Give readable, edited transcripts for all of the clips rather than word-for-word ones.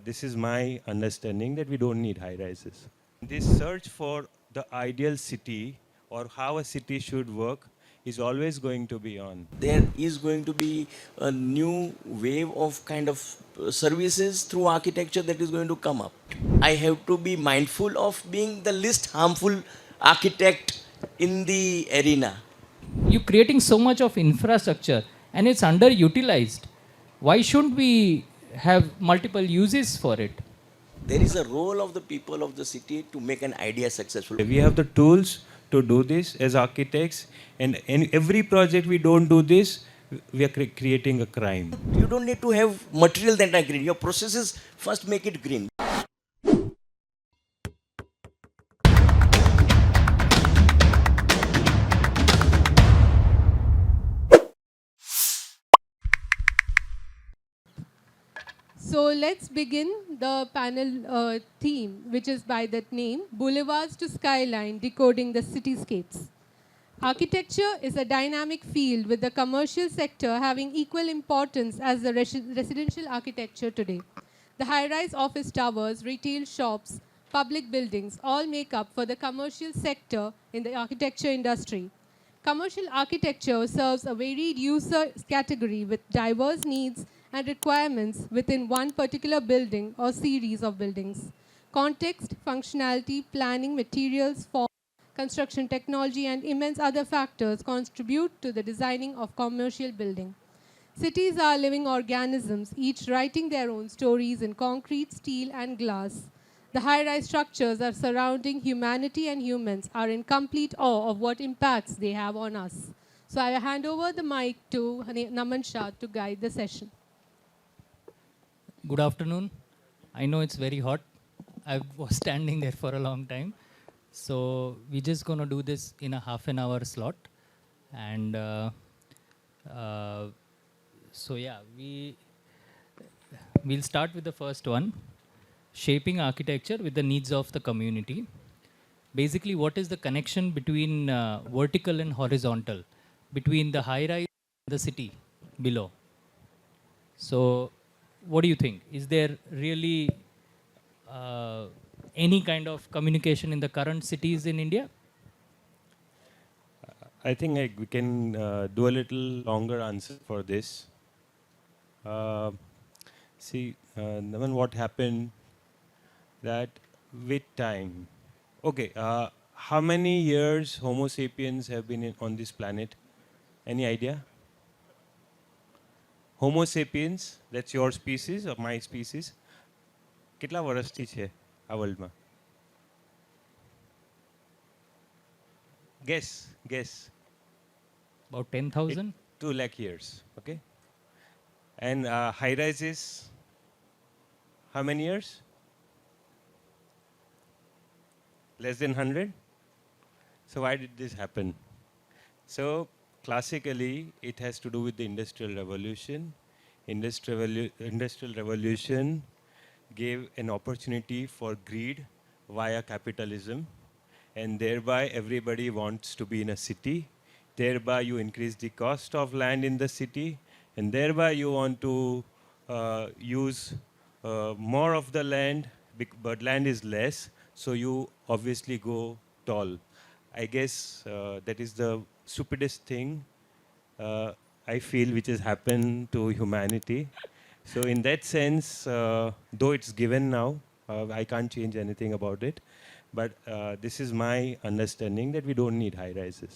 this is my understanding that we don't need high rises. This search for the ideal city or how a city should work is always going to be on. There is going to be a new wave of kind of services through architecture that is going to come up. I have to be mindful of being the least harmful architect in the arena. You're creating so much of infrastructure and it's underutilized. Why shouldn't we have multiple uses for it? There is a role of the people of the city to make an idea successful. We have the tools to do this as architects, and in every project we don't do this, we are creating a crime. You don't need to have material that are green. Your processes first make it green. So let's begin the panel theme, which is by that name, Boulevards to Skyline, Decoding the Cityscapes. Architecture is a dynamic field with the commercial sector having equal importance as the residential architecture today. The high-rise office towers, retail shops, public buildings all make up for the commercial sector in the architecture industry. Commercial architecture serves a varied user category with diverse needs and requirements within one particular building or series of buildings. Context, functionality, planning, materials, form, construction technology, and immense other factors contribute to the designing of commercial building. Cities are living organisms, each writing their own stories in concrete, steel, and glass. The high-rise structures are surrounding humanity and humans are in complete awe of what impacts they have on us. So I hand over the mic to Naman Shah to guide the session. Good afternoon. I know it's very hot. I was standing there for a long time. So we're just going to do this in a half an hour slot. And so yeah, we'll start with the first one, shaping architecture with the needs of the community. Basically, what is the connection between vertical and horizontal, between the high-rise and the city below? So what do you think? Is there really any kind of communication in the current cities in India? I think we can do a little longer answer for this. Naman, what happened that with time, okay, how many years Homo sapiens have been on this planet? Any idea? Homo sapiens, that's your species or my species. કેટલા વર્ષથી છે આ વર્લ્ડમાં? Guess. About 10,000? 2 lakh years, okay? And high rises, how many years? Less than 100? So why did this happen? So classically, it has to do with the Industrial Revolution. Industrial Revolution gave an opportunity for greed via capitalism, and thereby everybody wants to be in a city. Thereby you increase the cost of land in the city, and thereby you want to use more of the land, but land is less, so you obviously go tall. I guess that is the stupidest thing I feel which has happened to humanity. So in that sense, though it's given now, I can't change anything about it. But this is my understanding that we don't need high rises.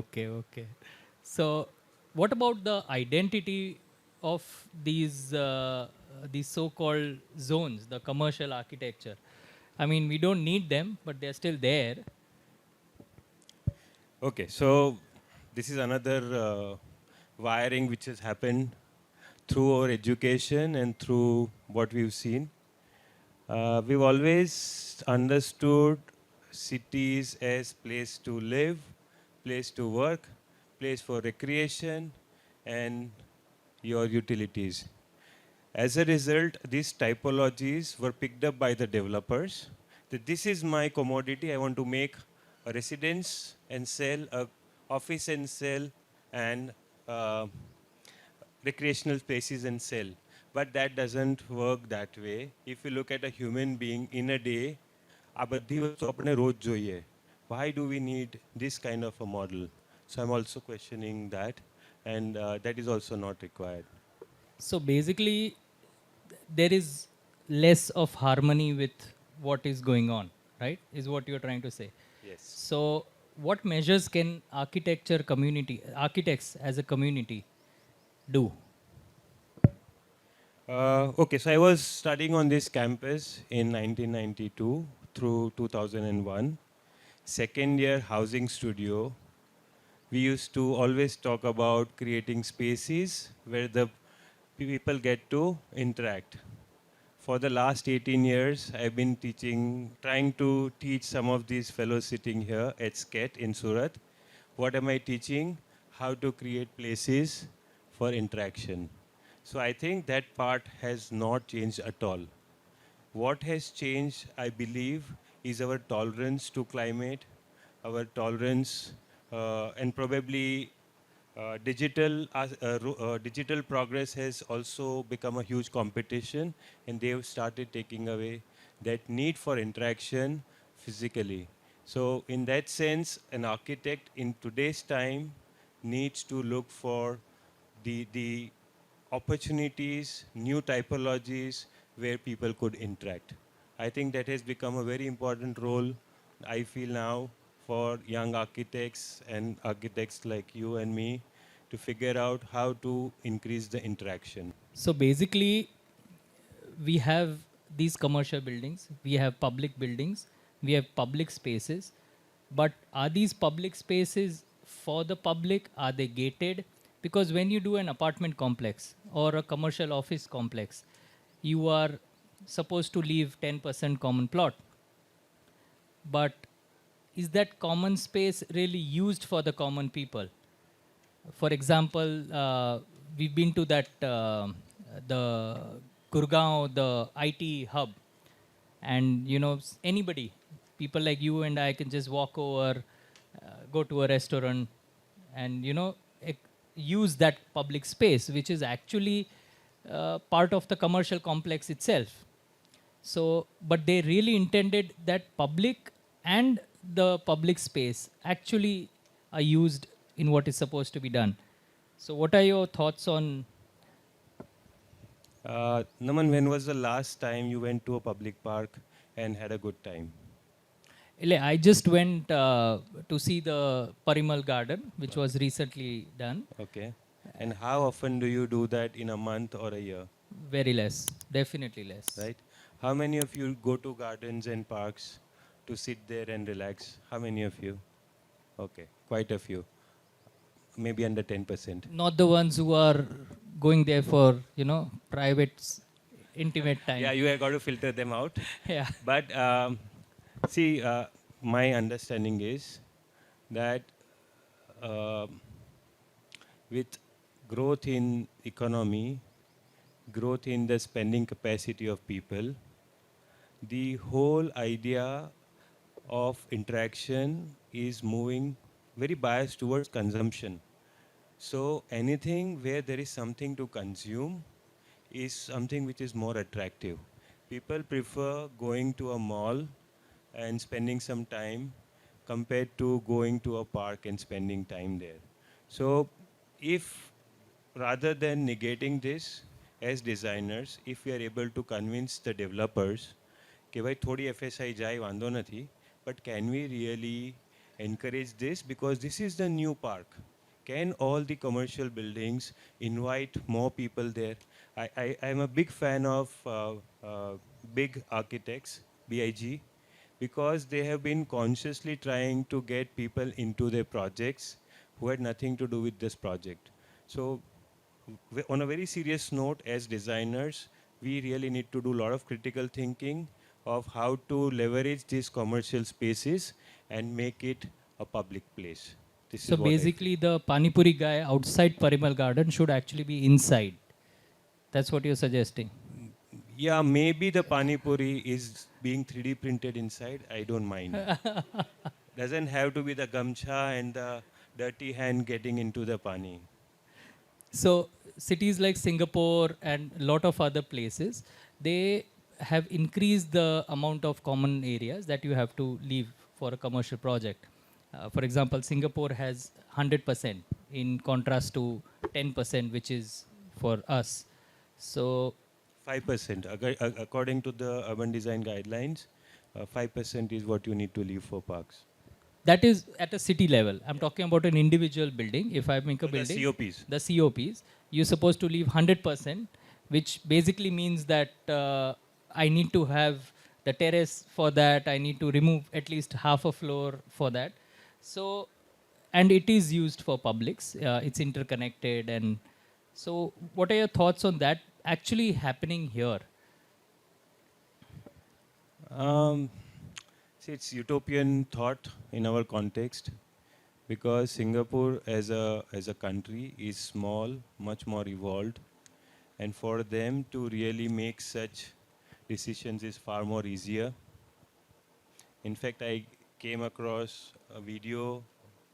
Okay. So what about the identity of these so-called zones, the commercial architecture? I mean, we don't need them, but they're still there. Okay, so this is another wiring which has happened through our education and through what we've seen. We've always understood cities as place to live, place to work, place for recreation, and your utilities. As a result, these typologies were picked up by the developers. That this is my commodity. I want to make a residence and sell, a office and sell, and recreational spaces and sell. But that doesn't work that way. If you look at a human being in a day, આ બધી વસ્તુ આપણે રોજ જોઈએ. Why do we need this kind of a model? So I'm also questioning that, and that is also not required. So basically, there is less of harmony with what is going on, right? Is what you're trying to say. Yes. So what measures can architecture community, architects as a community do? Okay, so I was studying on this campus in 1992 through 2001. Second year housing studio. We used to always talk about creating spaces where the people get to interact. For the last 18 years, I've been trying to teach some of these fellows sitting here at SCET in Surat. What am I teaching? How to create places for interaction. So I think that part has not changed at all. What has changed, I believe, is our tolerance to climate, our tolerance, and probably digital progress has also become a huge competition, and they have started taking away that need for interaction physically. So in that sense, an architect in today's time needs to look for the opportunities, new typologies where people could interact. I think that has become a very important role, I feel now, for young architects and architects like you and me to figure out how to increase the interaction. So basically, we have these commercial buildings, we have public buildings, we have public spaces. But are these public spaces for the public? Are they gated? Because when you do an apartment complex or a commercial office complex, you are supposed to leave 10% common plot. But is that common space really used for the common people? For example, we've been to that the Gurgaon, the IT hub, and you know anybody, people like you and I can just walk over, go to a restaurant, and you know use that public space, which is actually part of the commercial complex itself. So, but they really intended that public and the public space actually are used in what is supposed to be done. So, what are your thoughts on? Naman, when was the last time you went to a public park and had a good time? I just went to see the Parimal Garden, which was recently done. Okay. And how often do you do that in a month or a year? Very less, definitely less. Right? How many of you go to gardens and parks to sit there and relax? How many of you? Okay, quite a few. Maybe under 10%. Not the ones who are going there for, you know, private, intimate time. Yeah, you have got to filter them out. Yeah. But see, my understanding is that with growth in economy, growth in the spending capacity of people, the whole idea of interaction is moving very biased towards consumption. So anything where there is something to consume is something which is more attractive. People prefer going to a mall and spending some time compared to going to a park and spending time there. So if rather than negating this, as designers, if we are able to convince the developers કે ભાઈ થોડી FSI જાય વાંધો નથી, but can we really encourage this, because this is the new park? Can all the commercial buildings invite more people there? I'm a big fan of big architects, BIG, because they have been consciously trying to get people into their projects who had nothing to do with this project. So on a very serious note, as designers, we really need to do a lot of critical thinking of how to leverage these commercial spaces and make it a public place. This So is what basically, the Pani Puri guy outside Parimal Garden should actually be inside. That's what you're suggesting. Yeah, maybe the Pani Puri is being 3D printed inside. I don't mind. Doesn't have to be the gamcha and the dirty hand getting into the pani. So cities like Singapore and a lot of other places, they have increased the amount of common areas that you have to leave for a commercial project. For example, Singapore has 100% in contrast to 10%, which is for us. So 5%. According to the urban design guidelines, 5% is what you need to leave for parks. that is at a city level. I'm talking about an individual building. If I make a So the building, COPs. the COPs, you're supposed to leave 100%, which basically means that I need to have the terrace for that. I need to remove at least half a floor for that. So, and it is used for publics. It's interconnected. And so, what are your thoughts on that actually happening here? See, it's utopian thought in our context because Singapore as a country is small, much more evolved, and for them to really make such decisions is far more easier. In fact, I came across a video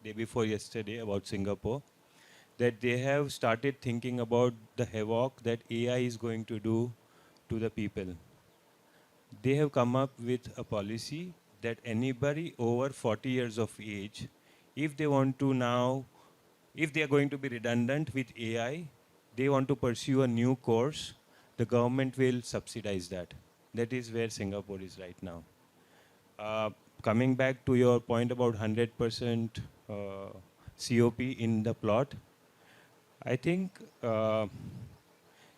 day before yesterday about Singapore that they have started thinking about the havoc that AI is going to do to the people. They have come up with a policy that anybody over 40 years of age, if they want to now, if they are going to be redundant with AI, they want to pursue a new course, the government will subsidize that. That is where Singapore is right now. Coming back to your point about 100% COP in the plot, I think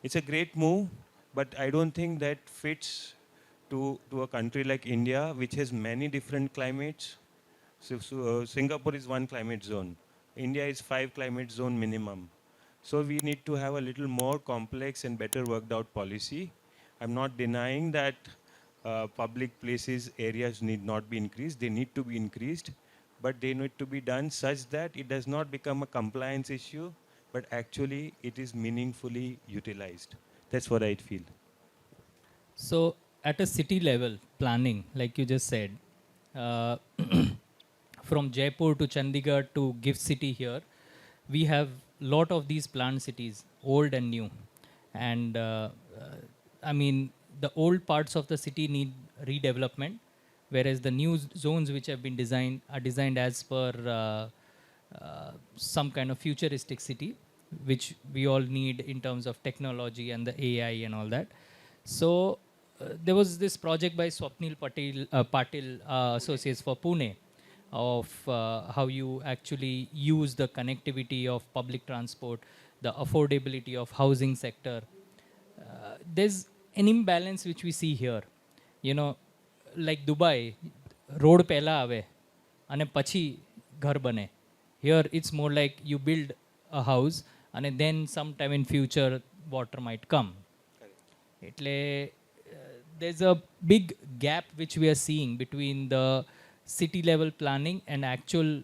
it's a great move, but I don't think that fits to a country like India, which has many different climates. So Singapore is one climate zone. India is 5 climate zone minimum. So we need to have a little more complex and better worked out policy. I'm not denying that public places, areas need not be increased. They need to be increased, but they need to be done such that it does not become a compliance issue, but actually it is meaningfully utilized. That's what I feel. So, at a city level planning, like you just said, uh, from Jaipur to Chandigarh to Gift City here, we have lot of these planned cities, old and new. And I mean, the old parts of the city need redevelopment, whereas the new zones which have been designed are designed as per some kind of futuristic city, which we all need in terms of technology and the AI and all that. So there was this project by Patel Associates for Pune of how you actually use the connectivity of public transport, the affordability of housing sector. There's an imbalance which we see here. You know, like Dubai, road pehla ave, ane pachi ghar bane. Here it's more like you build a house and then sometime in future water might come. એટલે there's a big gap which we are seeing between the city level planning and actual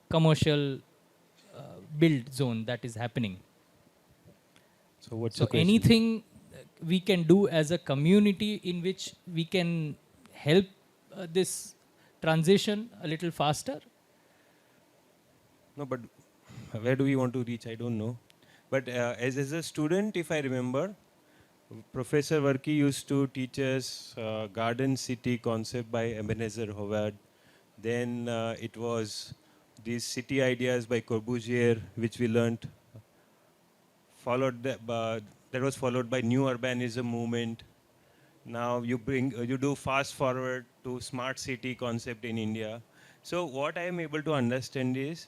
commercial build zone that is happening. So what's So the question? anything we can do as a community in which we can help this transition a little faster? No, but where do we want to reach? I don't know. But as a student, if I remember, Professor Varki used to teach us garden city concept by Ebenezer Howard. Then it was these city ideas by Corbusier, which we learnt. That was followed by new urbanism movement. Now you do fast forward to smart city concept in India. So what I am able to understand is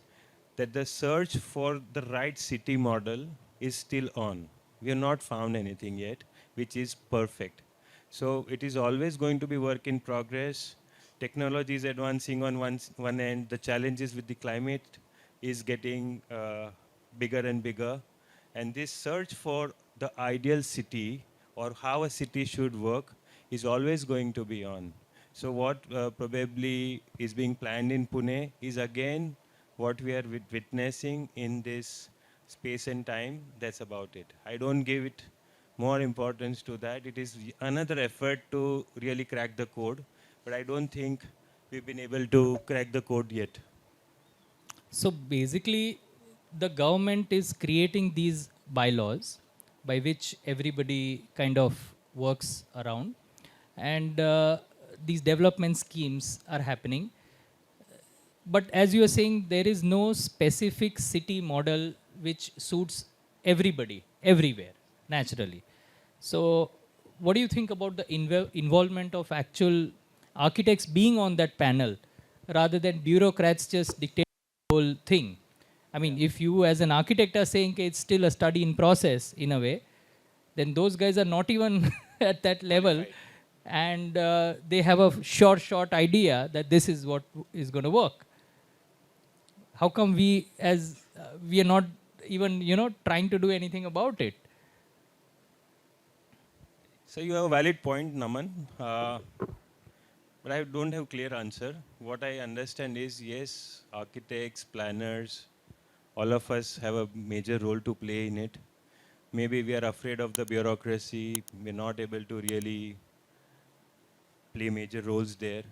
that the search for the right city model is still on. We have not found anything yet which is perfect. So it is always going to be work in progress. Technology is advancing on one end. The challenges with the climate is getting bigger and bigger. And this search for the ideal city or how a city should work is always going to be on. So what probably is being planned in Pune is again what we are witnessing in this space and time. That's about it. I don't give it more importance to that. It is another effort to really crack the code, but I don't think we've been able to crack the code yet. So basically, the government is creating these bylaws by which everybody kind of works around. And these development schemes are happening. But as you are saying, there is no specific city model which suits everybody, everywhere, naturally. So what do you think about the involvement of actual architects being on that panel rather than bureaucrats just dictating the whole thing? I mean, if you as an architect are saying okay, it's still a study in process in a way, then those guys are not even at that level. And they have a short idea that this is what is going to work. How come we we are not even trying to do anything about it? So you have a valid point, Naman, but I don't have clear answer. What I understand is, yes, architects, planners, all of us have a major role to play in it. Maybe we are afraid of the bureaucracy. We're not able to really play major roles there.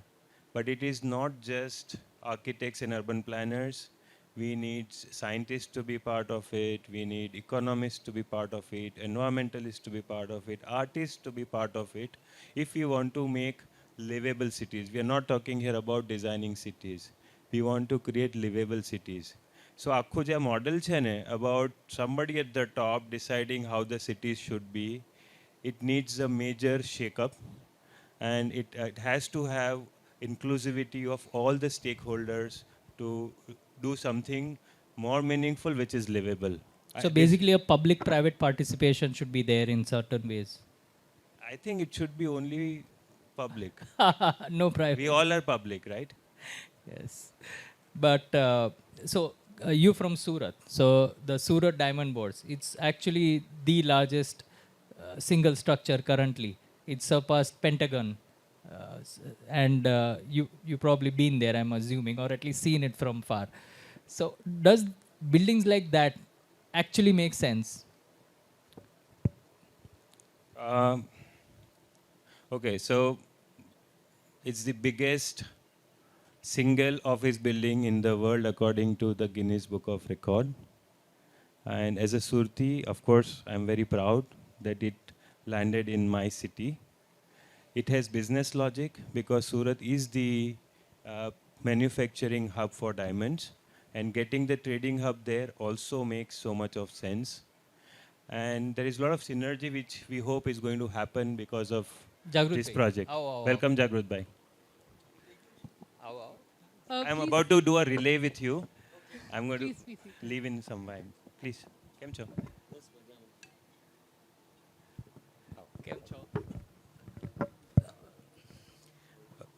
But it is not just architects and urban planners. We need scientists to be part of it. We need economists to be part of it, environmentalists to be part of it, artists to be part of it. If we want to make livable cities, we are not talking here about designing cities. We want to create livable cities. So આખું જે model છે ને about somebody at the top deciding how the cities should be, it needs a major shake-up, and it has to have inclusivity of all the stakeholders to do something more meaningful which is livable. So basically a public-private participation should be there in certain ways. I think it should be only public. No private. We all are public, right? Yes. But you from Surat. So the Surat diamond boards, it's actually the largest single structure currently. It surpassed Pentagon. And you probably been there, I'm assuming, or at least seen it from far. So does buildings like that actually make sense? Okay, so it's the biggest single office building in the world according to the Guinness Book of Record. And as a Surti, of course, I'm very proud that it landed in my city. It has business logic because Surat is the manufacturing hub for diamonds, and getting the trading hub there also makes so much of sense. And there is a lot of synergy which we hope is going to happen because of Jagrut this bhai. project. Welcome, Jagrut bhai. I'm please, about to do a relay with you. I'm going please, to please. leave in some time. Please. Kem cho?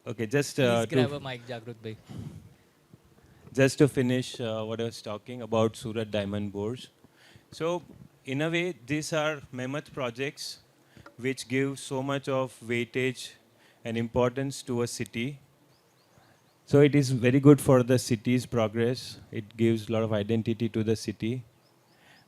Okay, just Please grab to a mic, Jagrut bhai. just to finish what I was talking about Surat diamond boards. So in a way, these are mammoth projects which give so much of weightage and importance to a city. So it is very good for the city's progress. It gives a lot of identity to the city.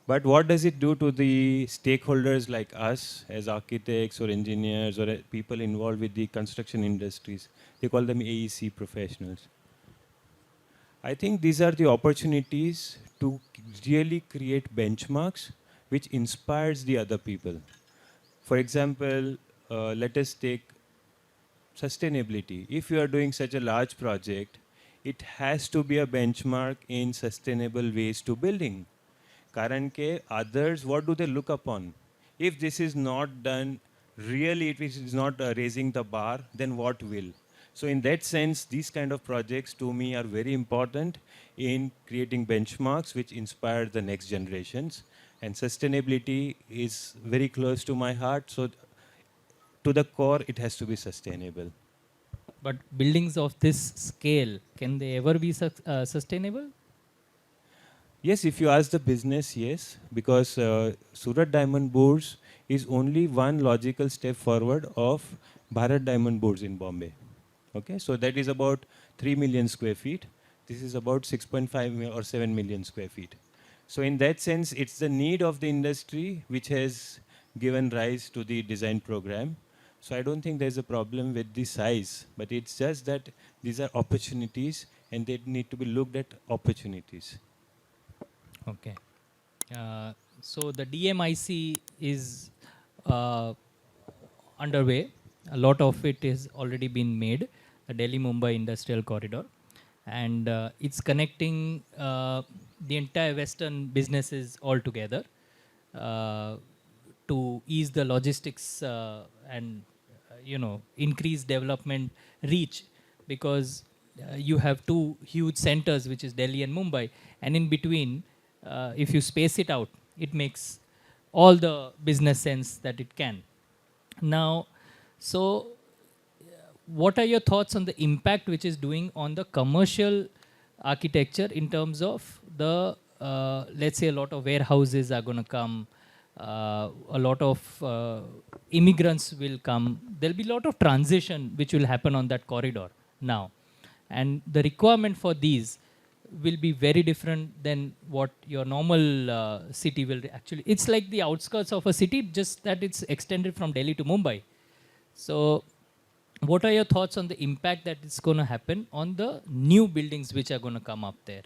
But what does it do to the stakeholders like us as architects or engineers or people involved with the construction industries? They call them AEC professionals. I think these are the opportunities to really create benchmarks which inspires the other people. For example, let us take sustainability. If you are doing such a large project, it has to be a benchmark in sustainable ways to building. Karan ke others, what do they look upon? If this is not done really, if it is not raising the bar, then what will? So in that sense, these kind of projects to me are very important in creating benchmarks which inspire the next generations. And sustainability is very close to my heart. So to the core, it has to be sustainable. But buildings of this scale, can they ever be sustainable? Yes, if you ask the business, yes, because Surat Diamond Boards is only one logical step forward of Bharat Diamond Boards in Bombay. Okay, so that is about 3 million square feet. This is about 6.5 or 7 million square feet. So in that sense, it's the need of the industry which has given rise to the design program. So I don't think there's a problem with the size, but it's just that these are opportunities and they need to be looked at opportunities. Okay. So the DMIC is underway. A lot of it is already been made, the Delhi-Mumbai Industrial Corridor. And it's connecting the entire Western businesses all together uh, to ease the logistics and increase development reach, because you have two huge centers, which is Delhi and Mumbai, and in between, if you space it out, it makes all the business sense that it can. Now, so what are your thoughts on the impact which is doing on the commercial architecture in terms of the, let's say a lot of warehouses are going to come, a lot of immigrants will come. There'll be a lot of transition which will happen on that corridor now. And the requirement for these will be very different than what your normal city will actually. It's like the outskirts of a city, just that it's extended from Delhi to Mumbai. So what are your thoughts on the impact that is going to happen on the new buildings which are going to come up there?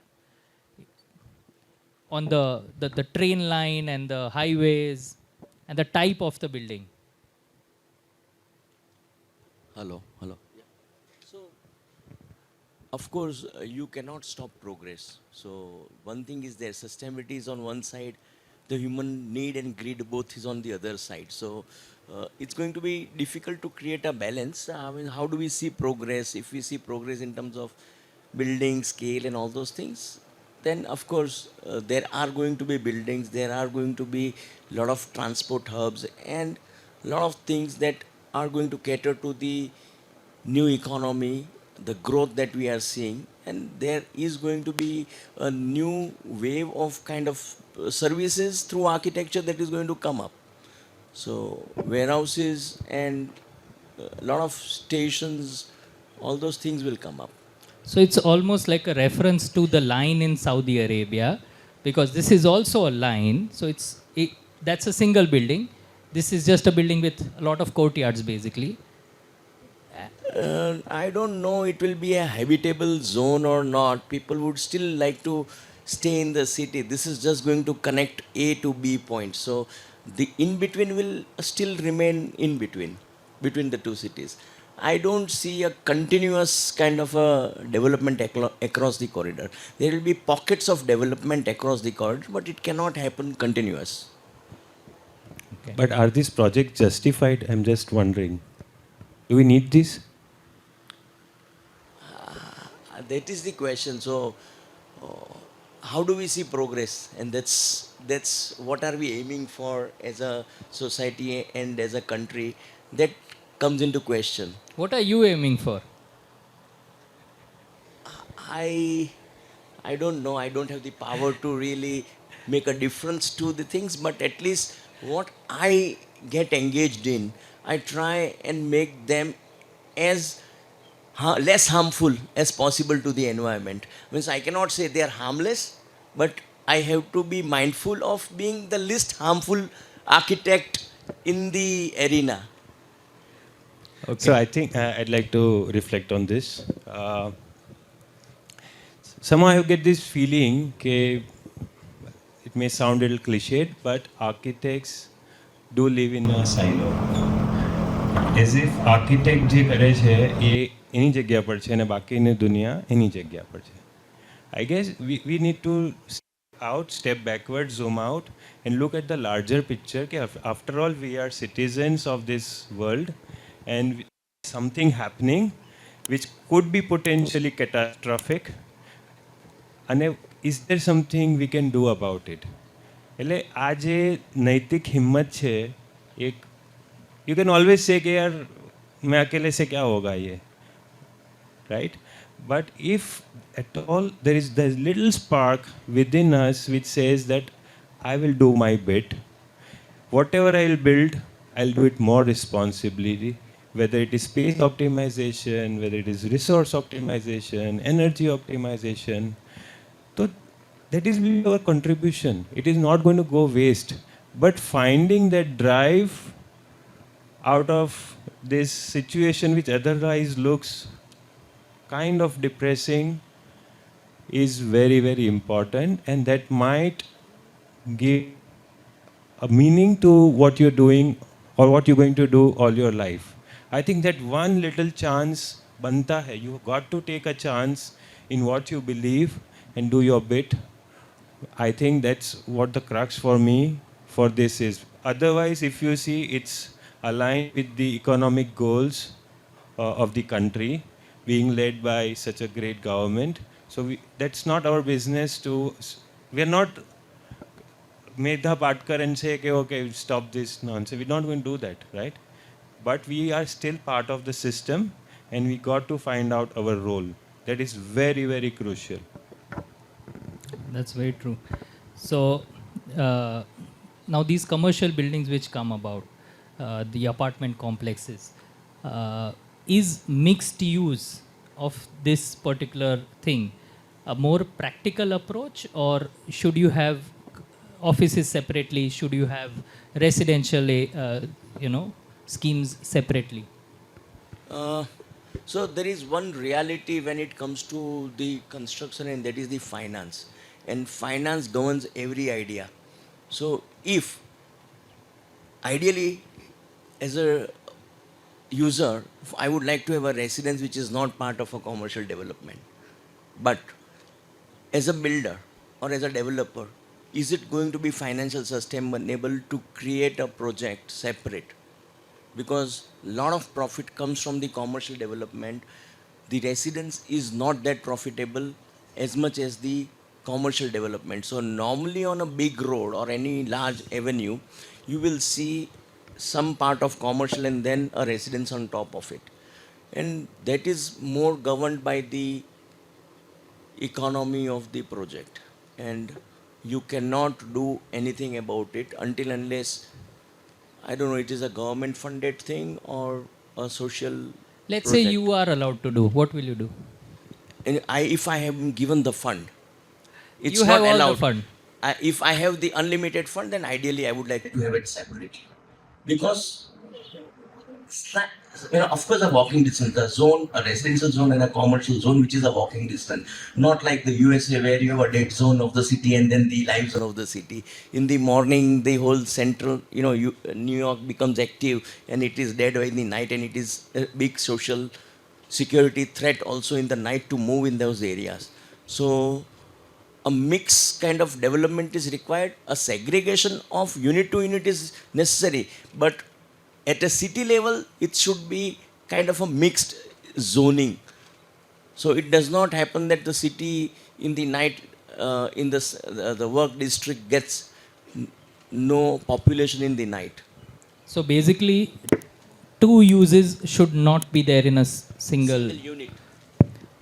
On the train line and the highways and the type of the building? Hello, hello. So, of course, you cannot stop progress. So, one thing is there, sustainability is on one side, the human need and greed both is on the other side. So, it's going to be difficult to create a balance. I mean, how do we see progress? If we see progress in terms of building, scale, and all those things, then of course, there are going to be buildings, there are going to be a lot of transport hubs, and a lot of things that are going to cater to the new economy, the growth that we are seeing, and there is going to be a new wave of kind of services through architecture that is going to come up. So warehouses and a lot of stations, all those things will come up. So it's almost like a reference to the line in Saudi Arabia, because this is also a line. So that's a single building. This is just a building with a lot of courtyards, basically. I don't know it will be a habitable zone or not. People would still like to stay in the city. This is just going to connect A to B point. So the in-between will still remain in between the two cities. I don't see a continuous kind of a development across the corridor. There will be pockets of development across the corridor, but it cannot happen continuous. Okay. But are these projects justified? I'm just wondering. Do we need this? That is the question. So, how do we see progress? And that's what are we aiming for as a society and as a country? That comes into question. What are you aiming for? I don't know. I don't have the power to really make a difference to the things, but at least what I get engaged in, I try and make them as less harmful as possible to the environment. Means I cannot say they are harmless, but I have to be mindful of being the least harmful architect in the arena. Okay. So I think I'd like to reflect on this. Somehow I get this feeling that it may sound a little cliched, but architects do live in a silo. As if architect જે કરે છે એ એની જગ્યા પર છે અને બાકીની દુનિયા એની જગ્યા પર છે. I guess we need to step backward, zoom out, and look at the larger picture. After all, we are citizens of this world, and something happening which could be potentially catastrophic. And is there something we can do about it? એટલે આ જે નૈતિક હિંમત છે એક you can always say कि यार मैं अकेले से क्या होगा ये, right? But if at all there is little spark within us which says that I will do my bit, whatever I will build, I'll do it more responsibly, whether it is space optimization, whether it is resource optimization, energy optimization. So that is our contribution. It is not going to go waste. But finding that drive out of this situation which otherwise looks kind of depressing is very, very important, and that might give a meaning to what you're doing or what you're going to do all your life. I think that one little chance banta hai. You got to take a chance in what you believe and do your bit. I think that's what the crux for me for this is. Otherwise, if you see, it's aligned with the economic goals of the country being led by such a great government. So that's not our business to, we're not Medha Patkar and say, okay, stop this nonsense. We're not going to do that, right? But we are still part of the system and we got to find out our role. That is very, very crucial. That's very true. So now these commercial buildings which come about, the apartment complexes, is mixed use of this particular thing a more practical approach, or should you have offices separately? Should you have residential, schemes separately? So there is one reality when it comes to the construction, and that is the finance. And finance governs every idea. So if ideally, as a user, I would like to have a residence which is not part of a commercial development. But as a builder or as a developer, is it going to be financially sustainable to create a project separate? Because a lot of profit comes from the commercial development. The residence is not that profitable as much as the commercial development. So normally on a big road or any large avenue, you will see some part of commercial and then a residence on top of it. And that is more governed by the economy of the project. And you cannot do anything about it until unless, I don't know, it is a government funded thing or a social Let's project. say you are allowed to do. What will you do? And if I have been given the fund, it's You not have all allowed. the fund. If I have the unlimited fund, then ideally I would like to have it separately. Because, of course, a walking distance, a zone, a residential zone and a commercial zone, which is a walking distance. Not like the USA where you have a dead zone of the city and then the live zone of the city. In the morning, the whole central, New York becomes active and it is dead by the night, and it is a big social security threat also in the night to move in those areas. So a mixed kind of development is required. A segregation of unit to unit is necessary, but at a city level, it should be kind of a mixed zoning. So it does not happen that the city in the night, in the work district gets no population in the night. So basically, two uses should not be there in a single unit.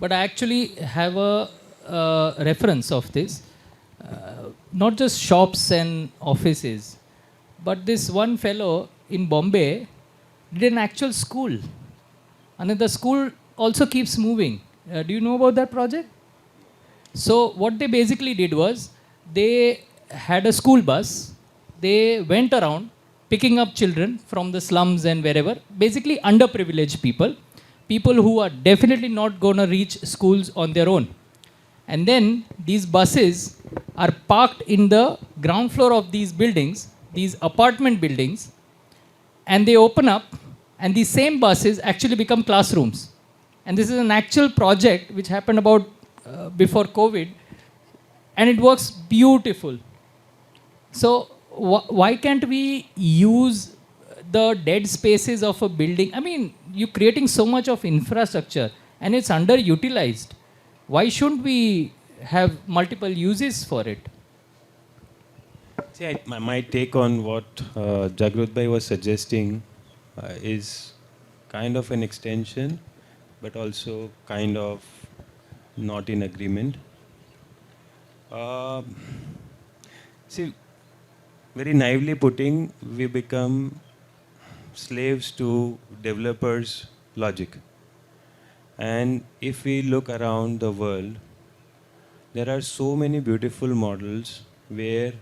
But I actually have a reference of this. Not just shops and offices, but this one fellow in Bombay did an actual school. And then the school also keeps moving. Do you know about that project? So what they basically did was, they had a school bus. They went around picking up children from the slums and wherever, basically underprivileged people, people who are definitely not going to reach schools on their own. And then these buses are parked in the ground floor of these buildings, these apartment buildings, and they open up, and these same buses actually become classrooms. And this is an actual project which happened about before COVID, and it works beautiful. So why can't we use the dead spaces of a building? I mean, you're creating so much of infrastructure and it's underutilized. Why shouldn't we have multiple uses for it? See, my take on what Jagrut bhai was suggesting is kind of an extension, but also kind of not in agreement. See, very naively putting, we become slaves to developers' logic. And if we look around the world, there are so many beautiful models where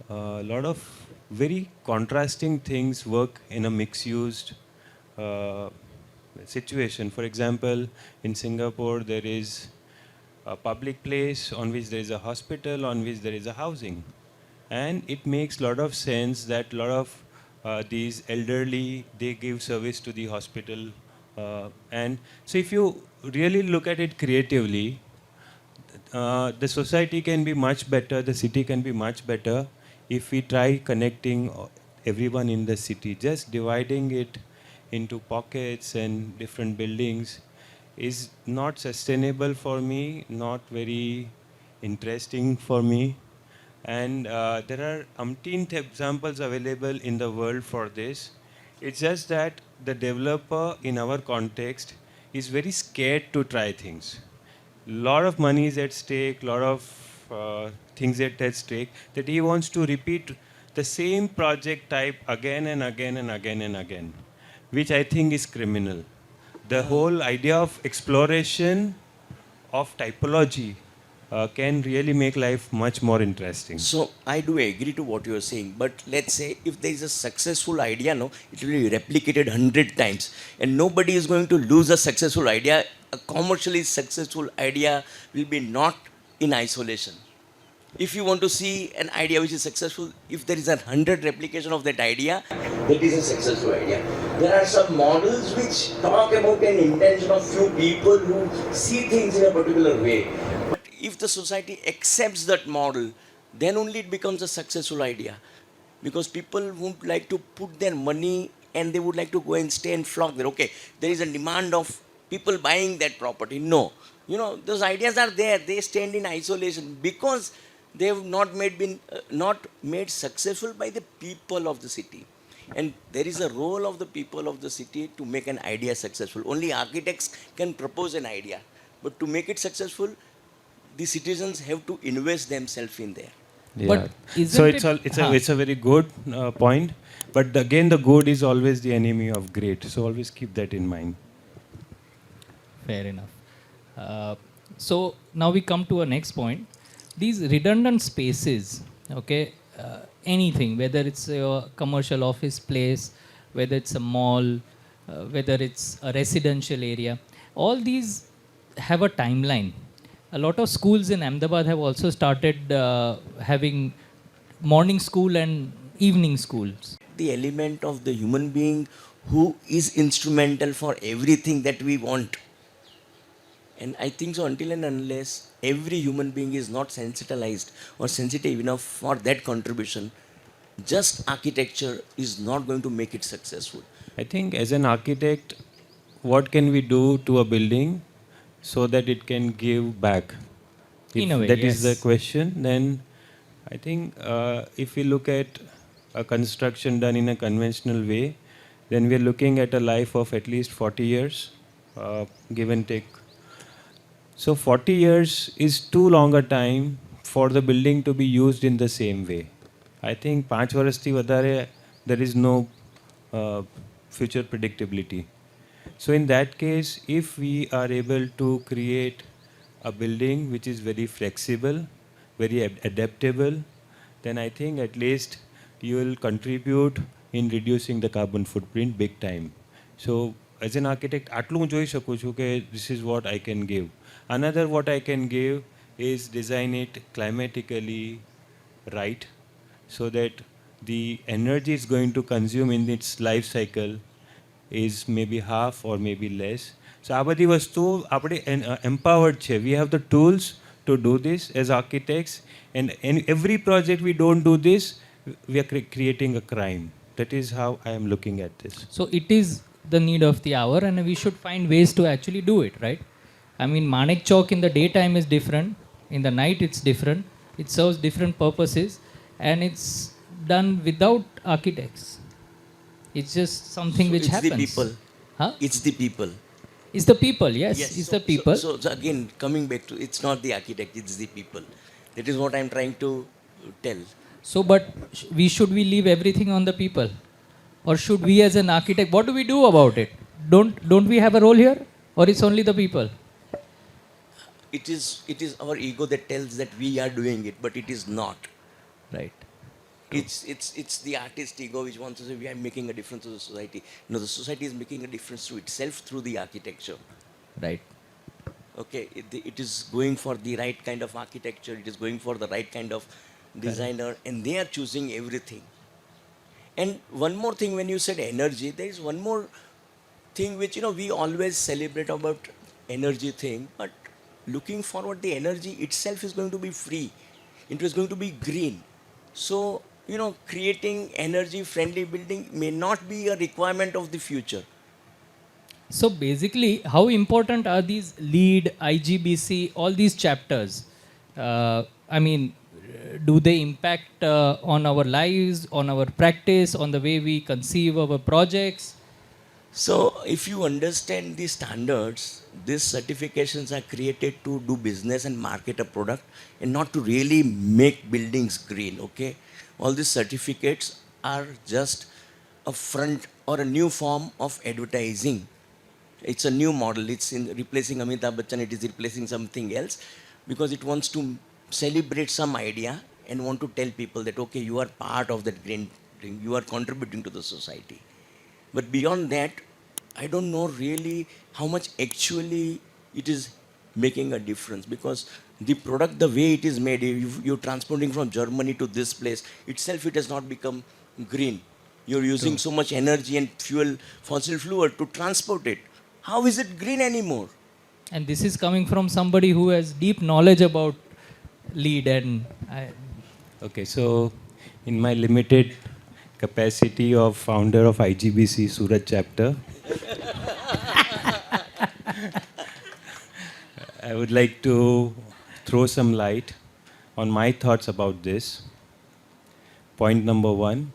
a lot of very contrasting things work in a mixed-use situation. For example, in Singapore, there is a public place on which there is a hospital, on which there is a housing. And it makes a lot of sense that a lot of these elderly, they give service to the hospital. And so if you really look at it creatively, the society can be much better, the city can be much better if we try connecting everyone in the city. Just dividing it into pockets and different buildings is not sustainable for me, not very interesting for me. And there are umpteenth examples available in the world for this. It's just that the developer in our context is very scared to try things. Lot of money is at stake, lot of things at stake, that he wants to repeat the same project type again and again and again and again, which I think is criminal. The whole idea of exploration of typology can really make life much more interesting. So I do agree to what you are saying, but let's say if there is a successful idea, no, it will be replicated 100 times, and nobody is going to lose a successful idea. A commercially successful idea will be not in isolation. If you want to see an idea which is successful, if there is 100 replication of that idea, that is a successful idea. There are some models which talk about an intention of few people who see things in a particular way. But if the society accepts that model, then only it becomes a successful idea. Because people would like to put their money and they would like to go and stay and flock there. Okay, there is a demand of people buying that property. No. You know, those ideas are there. They stand in isolation because they have not made successful by the people of the city. And there is a role of the people of the city to make an idea successful. Only architects can propose an idea. But to make it successful, the citizens have to invest themselves in there. Yeah. But So isn't it's a very good point. But again, the good is always the enemy of great. So always keep that in mind. Fair enough. So now we come to a next point. These redundant spaces, okay, anything, whether it's a commercial office place, whether it's a mall, whether it's a residential area, all these have a timeline. A lot of schools in Ahmedabad have also started having morning school and evening schools. The element of the human being who is instrumental for everything that we want. And I think so until and unless every human being is not sensitized or sensitive enough for that contribution, just architecture is not going to make it successful. I think as an architect, what can we do to a building so that it can give back? If In a way, that is the yes. question, then I think if we look at a construction done in a conventional way, then we are looking at a life of at least 40 years, give and take. So 40 years is too long a time for the building to be used in the same way. I think 5 varasthi vadare, there is no future predictability. So in that case, if we are able to create a building which is very flexible, very adaptable, then I think at least you will contribute in reducing the carbon footprint big time. So as an architect, આટલું હું જોઈ શકું છું કે this is what I can give. Another what I can give is design it climatically right so that the energy it's going to consume in its life cycle is maybe half or maybe less. So આ બધી વસ્તુ આપણે empowered છે. We have the tools to do this as architects, and in every project we don't do this, we are creating a crime. That is how I am looking at this. So it is the need of the hour, and we should find ways to actually do it, right? I mean, Manek Chowk in the daytime is different, in the night it's different, it serves different purposes, and it's done without architects. It's just something which it's happens. the people. Huh? It's the people. It's the people, yes, it's the people. So again, coming back to, it's not the architect, it's the people. That is what I'm trying to tell. So, but should we leave everything on the people? Or should we as an architect, what do we do about it? Don't we have a role here? Or it's only the people? It is our ego that tells that we are doing it, but it is not. Right. It's the artist ego which wants to say we are making a difference to the society. No, the society is making a difference to itself through the architecture. Right. Okay, it is going for the right kind of architecture, it is going for the right kind of designer, and they are choosing everything. And one more thing, when you said energy, there is one more thing which, we always celebrate about energy thing, but looking forward, the energy itself is going to be free. It is going to be green. So, creating energy friendly building may not be a requirement of the future. So basically, how important are these LEED, IGBC, all these chapters? I mean, do they impact on our lives, on our practice, on the way we conceive our projects? So, if you understand the standards, these certifications are created to do business and market a product and not to really make buildings green, okay? All these certificates are just a front or a new form of advertising. It's a new model. It's in replacing Amitabh Bachchan. It is replacing something else because it wants to celebrate some idea and want to tell people that, okay, you are part of that green thing. You are contributing to the society. But beyond that, I don't know really how much actually it is making a difference, because the product, the way it is made, if you're transporting from Germany to this place, itself it has not become green. You're using so much energy and fuel, fossil fuel to transport it. How is it green anymore? And this is coming from somebody who has deep knowledge about LEED and Okay, so in my limited capacity of founder of IGBC Surat chapter, I would like to throw some light on my thoughts about this. Point number one,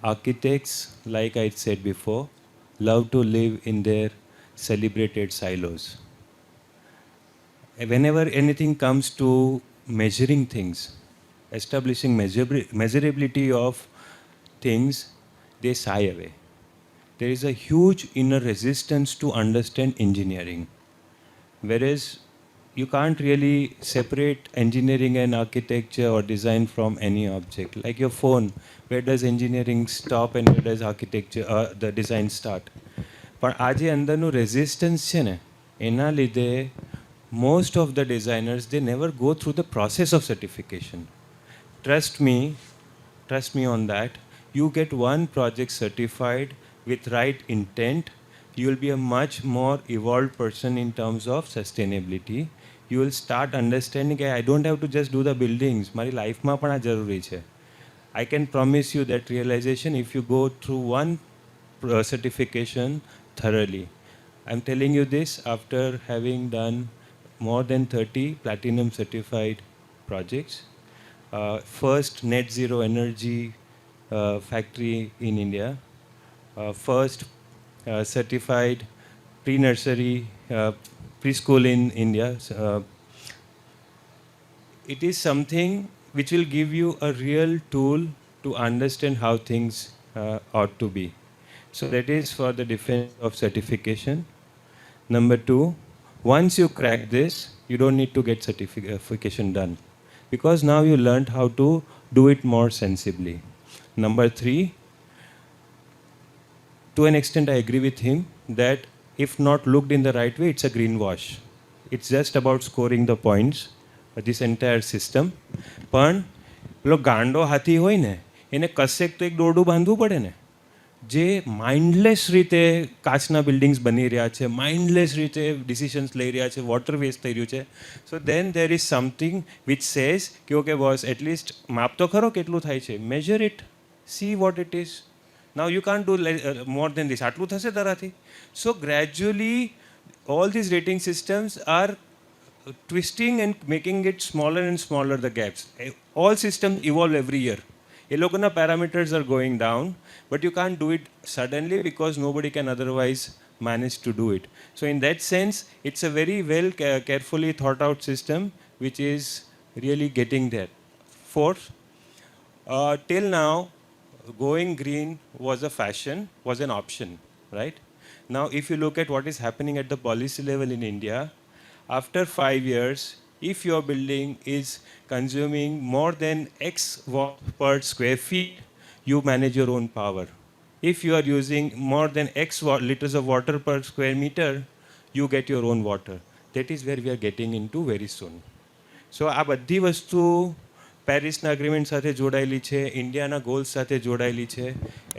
architects, like I said before, love to live in their celebrated silos. Whenever anything comes to measuring things, establishing measurability of things, they sigh away. There is a huge inner resistance to understand engineering. Whereas you can't really separate engineering and architecture or design from any object. Like your phone, where does engineering stop and where does architecture, the design start? પણ આ જે અંદરનું resistance છે ને, એના લીધે most of the designers, they never go through the process of certification. Trust me on that. You get one project certified with right intent, you will be a much more evolved person in terms of sustainability. You will start understanding, I don't have to just do the buildings. મારી લાઈફમાં પણ આ જરૂરી છે. I can promise you that realization if you go through one certification thoroughly. I'm telling you this after having done more than 30 platinum certified projects. First net zero energy factory in India. First certified pre-nursery preschool in India. It is something which will give you a real tool to understand how things ought to be. So that is for the defense of certification. Number two, once you crack this, you don't need to get certification done, because now you learned how to do it more sensibly. Number three, to an extent I agree with him that if not looked in the right way, it's a greenwash. It's just about scoring the points, this entire system. પણ પેલો ગાંડો હાથી હોય ને, એને કશેક તો એક દોરડું બાંધવું પડે ને. જે માઇન્ડલેસ રીતે કાચના બિલ્ડિંગ્સ બની રહ્યા છે, માઇન્ડલેસ રીતે ડિસિશન્સ લઈ રહ્યા છે, વોટર વેસ્ટ થઈ રહ્યું છે. So then there is something which says કે ઓકે બોસ, એટલીસ્ટ માપ તો ખરો કેટલું થાય છે, measure it, see what it is. Now you can't do more than this. આટલું થશે તારાથી. So gradually all these rating systems are twisting and making it smaller and smaller, the gaps. All systems evolve every year. એ લોકોના parameters are going down, but you can't do it suddenly because nobody can otherwise manage to do it. So in that sense, it's a very well carefully thought out system which is really getting there. Fourth, till now, going green was a fashion, was an option, right? Now, if you look at what is happening at the policy level in India, after 5 years, if your building is consuming more than X watt per square feet, you manage your own power. If you are using more than X liters of water per square meter, you get your own water. That is where we are getting into very soon. So, આ બધી વસ્તુ પેરિસના agreement સાથે જોડાયેલી છે, ઇન્ડિયાના goals સાથે જોડાયેલી છે.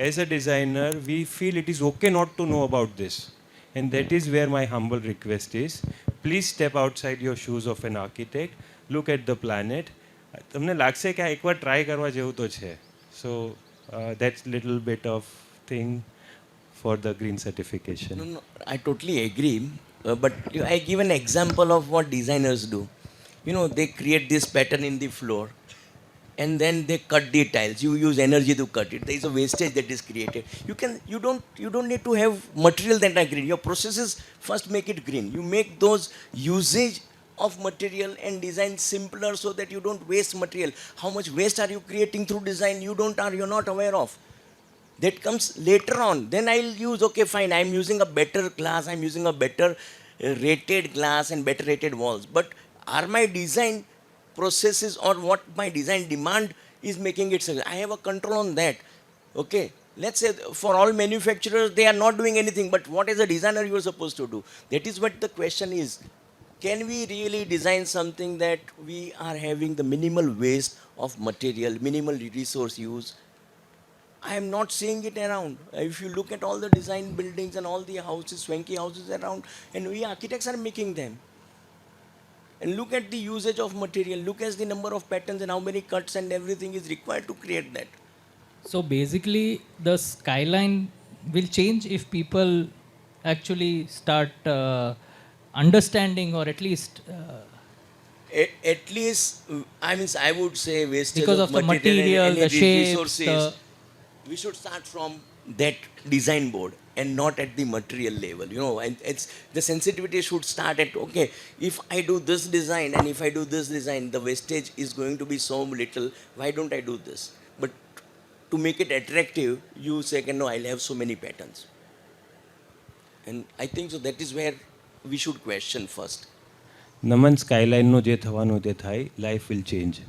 As a designer we feel it is okay not to know about this, and that is where my humble request is, please step outside your shoes of an architect, look at the planet. તમને લાગશે કે આ એકવાર try કરવા જેવું તો છે. સો that's little bit of thing for the green certification. No, I totally agree. But I give an example of what designers do. You know, they create this pattern in the floor and then they cut the tiles. You use energy to cut it. There is a wastage that is created. You don't need to have material that are green. Your processes first make it green. You make those usage of material and design simpler so that you don't waste material. How much waste are you creating through design? You're not aware of. That comes later on. Then I'll use, okay, fine, I'm using a better glass, I'm using a better rated glass and better rated walls. But are my design processes or what my design demand is making it successful? I have a control on that. Okay, let's say for all manufacturers, they are not doing anything, but what as a designer you are supposed to do? That is what the question is. Can we really design something that we are having the minimal waste of material, minimal resource use? I am not seeing it around. If you look at all the design buildings and all the houses, swanky houses around, and we architects are making them. And look at the usage of material, look at the number of patterns and how many cuts and everything is required to create that. So basically, the skyline will change if people actually start understanding, or at least At least, I would say wastage because of the material, and the shape, resources. We should start from that design board and not at the material level. You know, and it's the sensitivity should start at, okay, if I do this design and if I do this design, the wastage is going to be so little. Why don't I do this? But to make it attractive, you say, no, I'll have so many patterns. And I think so that is where we should question first. નમન સ્કાયલાઇનનું જે થવાનું તે થાય, life will change.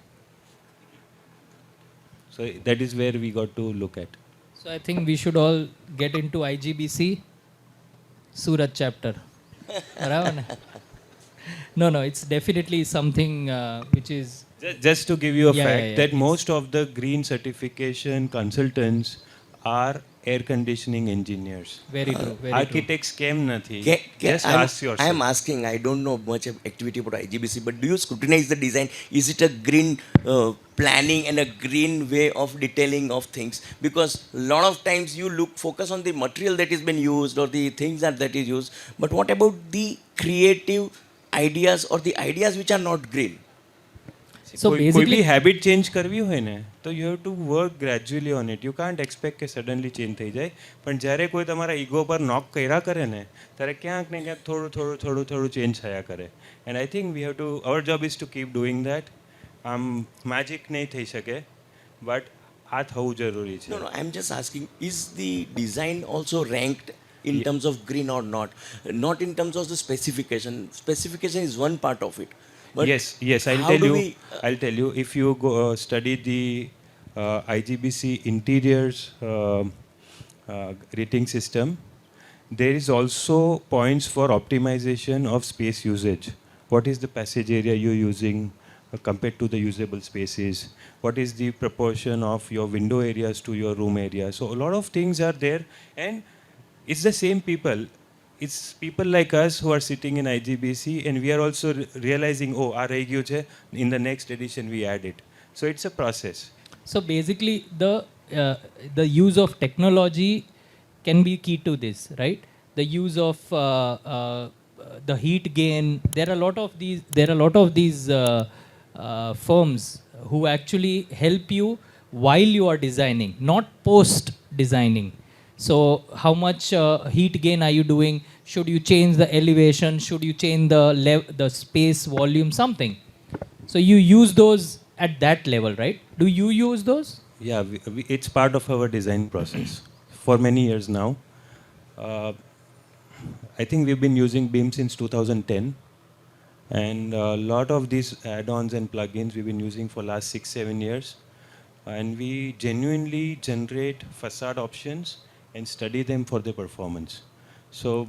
So that is where we got to look at. so I think we should all get into IGBC Surat chapter. Barabar ne? No, it's definitely something which is Just to give you a fact, that please. most of the green certification consultants are air conditioning engineers. very true. Very Architects came nathi. Just I'm, ask yourself. I'm asking, I don't know much of activity about IGBC, but do you scrutinize the design? Is it a green planning and a green way of detailing of things? Because a lot of times you focus on the material that has been used or the things that is used, but what about the creative ideas or the ideas which are not green? So કોઈ basically, બી habit change કરવી હોય ને તો you have to work gradually on it. You can't expect કે suddenly change થઈ જાય. પણ જ્યારે કોઈ તમારા ઈગો પર નોક કર્યા કરે ને ત્યારે ક્યાંક ને ક્યાંક થોડું ચેન્જ થયા કરે. And I think we have to, our job is to keep doing that. આમ મેજિક નહીં થઈ શકે, બટ આ થવું જરૂરી છે. No, I'm just asking, is the design also ranked in terms of green or not? Not in terms of the specification. Specification is one part of it. But yes, how do we, I'll tell you. If you go study the IGBC interiors rating system, there is also points for optimization of space usage. What is the passage area you're using compared to the usable spaces? What is the proportion of your window areas to your room area? So a lot of things are there, and it's the same people. It's people like us who are sitting in IGBC, and we are also realizing, oh, our RAGU che, in the next edition we add it. So it's a process. so basically the use of technology can be key to this, right? The use of the heat gain. There are a lot of these firms who actually help you while you are designing, not post designing. So how much heat gain are you doing? Should you change the elevation? Should you change the space volume, something? So you use those at that level, right? Do you use those? Yeah, it's part of our design process for many years now. I think we've been using BIM since 2010, and a lot of these add-ons and plugins we've been using for last 6-7 years, and we genuinely generate facade options and study them for their performance. So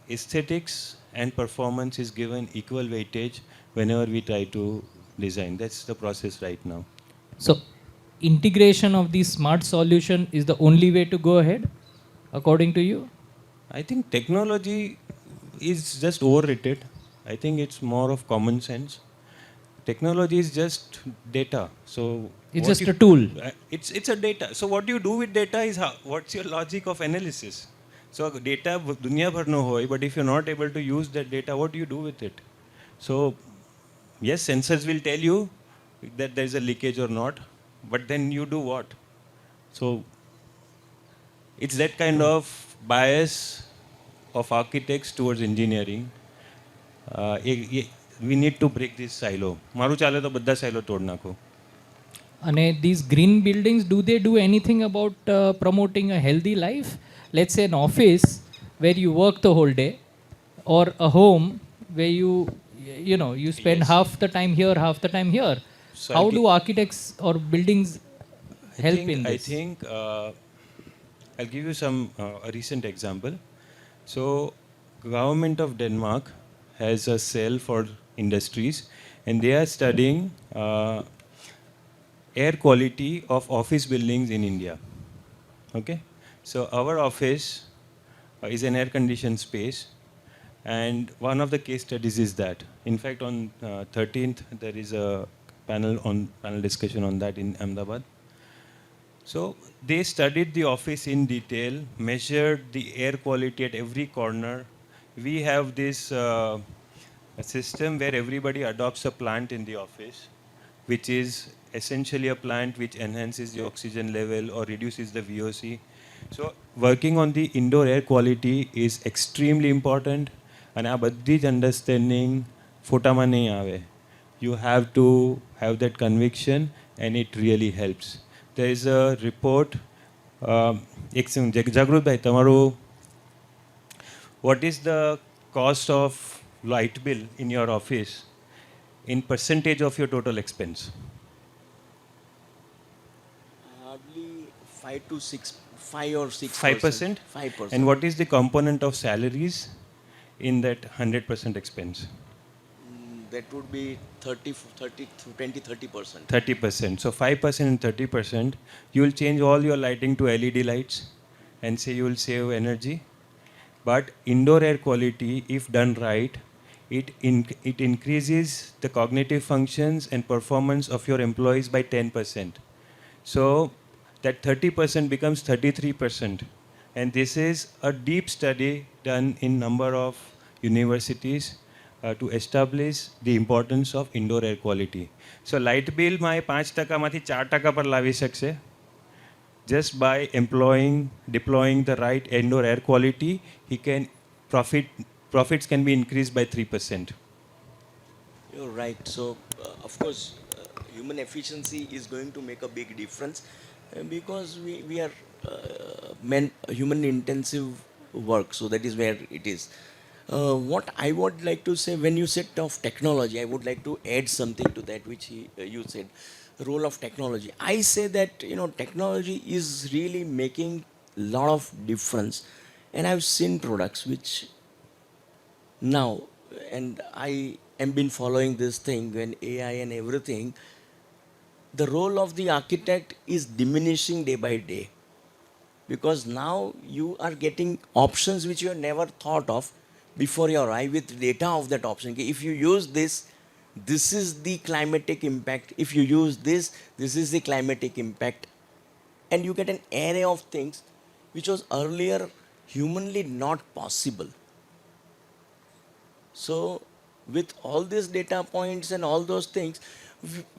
aesthetics and performance is given equal weightage whenever we try to design. That's the process right now. So integration of these smart solution is the only way to go ahead, according to you? I think technology is just overrated. I think it's more of common sense. Technology is just data. So It's what just you, a tool. it's a data. So what you do with data is how, what's your logic of analysis. So data dunya bhar no hoy, but if you're not able to use that data, what do you do with it? So yes, sensors will tell you that there is a leakage or not, but then you do what? So it's that kind of bias of architects towards engineering. We need to break this silo. મારું ચાલે તો બધા silo તોડ નાખો. And these green buildings, do they do anything about promoting a healthy life? Let's say an office where you work the whole day, or a home where you spend Yes. half the time here, half the time here. So How I'll do architects or buildings help in I this? think I'll give you a recent example. So government of Denmark has a cell for industries, and they are studying air quality of office buildings in India. Okay, so our office is an air-conditioned space, and one of the case studies is that. In fact, on 13th there is a panel discussion on that in Ahmedabad. So they studied the office in detail, measured the air quality at every corner. We have this a system where everybody adopts a plant in the office, which is essentially a plant which enhances the oxygen level or reduces the VOC. So working on the indoor air quality is extremely important, and આ બધી જ understanding ફોટામાં નહીં આવે. You have to have that conviction, and it really helps. There is a report. Jagrut bhai, તમારું what is the cost of light bill in your office in percentage of your total expense? Hardly 5 to 6, 5 or 6%. 5%? 5%. And what is the component of salaries in that 100% expense? That would be 30%. 30%. So 5% and 30%, you will change all your lighting to LED lights and say you will save energy. But indoor air quality, if done right, it increases the cognitive functions and performance of your employees by 10%. So that 30% becomes 33%. And this is a deep study done in number of universities to establish the importance of indoor air quality. So light bill માં 5% માંથી 4% પર લાવી શકશે. Just by deploying the right indoor air quality, he can profits can be increased by 3%. You're right. So, of course, human efficiency is going to make a big difference because we are human intensive work. So that is where it is. What I would like to say, when you said of technology, I would like to add something to that which you said, role of technology. I say that technology is really making a lot of difference, and I've seen products which now, and I am been following this thing when AI and everything, the role of the architect is diminishing day by day, because now you are getting options which you have never thought of before your eye with data of that option. If you use this, this is the climatic impact. If you use this, this is the climatic impact. And you get an array of things which was earlier humanly not possible. So with all these data points and all those things,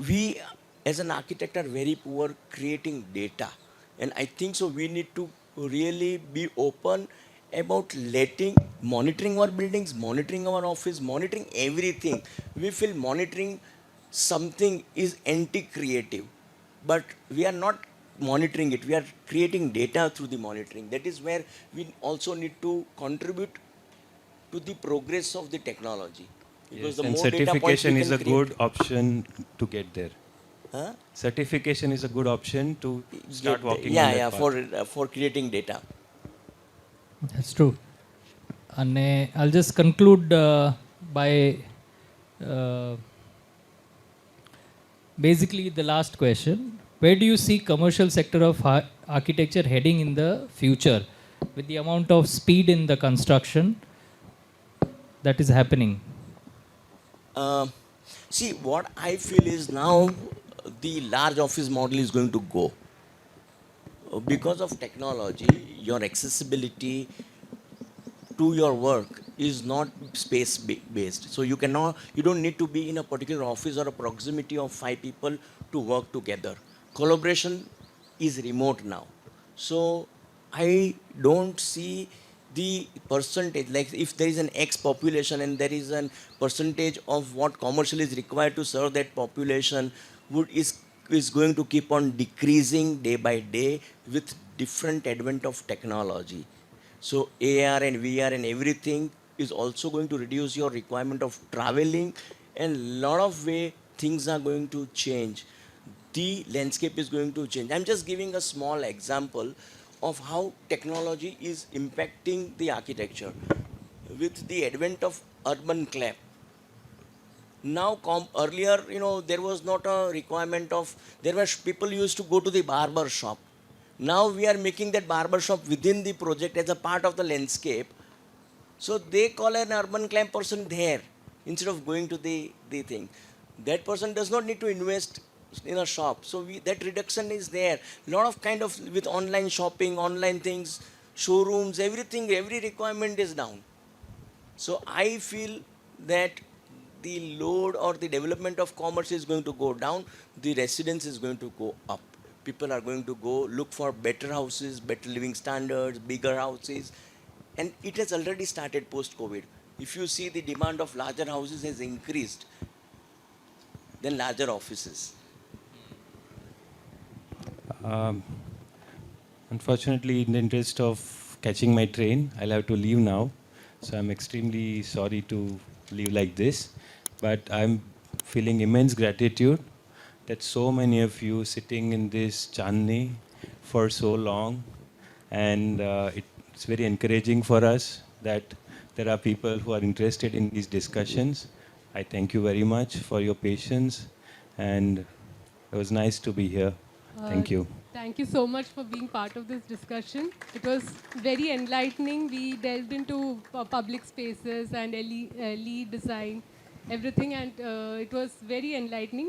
we as an architect are very poor creating data. And I think so we need to really be open about monitoring our buildings, monitoring our office, monitoring everything. We feel monitoring something is anti-creative, but we are not monitoring it. We are creating data through the monitoring. That is where we also need to contribute to the progress of the technology. Because Yes, the and more data points certification we is can a create, good option to get there. Huh? Certification is a good option to start walking on that path. for creating data. That's true. And I'll just conclude by basically the last question. Where do you see commercial sector of architecture heading in the future with the amount of speed in the construction that is happening? See, what I feel is now the large office model is going to go. Because of technology, your accessibility to your work is not space based. So you don't need to be in a particular office or a proximity of 5 people to work together. Collaboration is remote now. So I don't see the percentage, like if there is an X population and there is a percentage of what commercial is required to serve that population is going to keep on decreasing day by day with different advent of technology. So AR and VR and everything is also going to reduce your requirement of traveling, and lot of way things are going to change. The landscape is going to change. I'm just giving a small example of how technology is impacting the architecture. With the advent of urban clap, now earlier, there was not a requirement of, there were people used to go to the barber shop. Now we are making that barber shop within the project as a part of the landscape. So they call an urban climb person there instead of going to the thing. That person does not need to invest in a shop. So that reduction is there. A lot of kind of with online shopping, online things, showrooms, everything, every requirement is down. So I feel that the load or the development of commerce is going to go down, the residence is going to go up. People are going to go look for better houses, better living standards, bigger houses. And it has already started post-COVID. If you see, the demand of larger houses has increased than larger offices. Unfortunately, in the interest of catching my train, I'll have to leave now. So I'm extremely sorry to leave like this. But I'm feeling immense gratitude that so many of you sitting in this Chandni for so long. And it's very encouraging for us that there are people who are interested in these discussions. I thank you very much for your patience. And it was nice to be here. Thank you. Thank you so much for being part of this discussion. It was very enlightening. We delved into public spaces and LE design, everything, and it was very enlightening.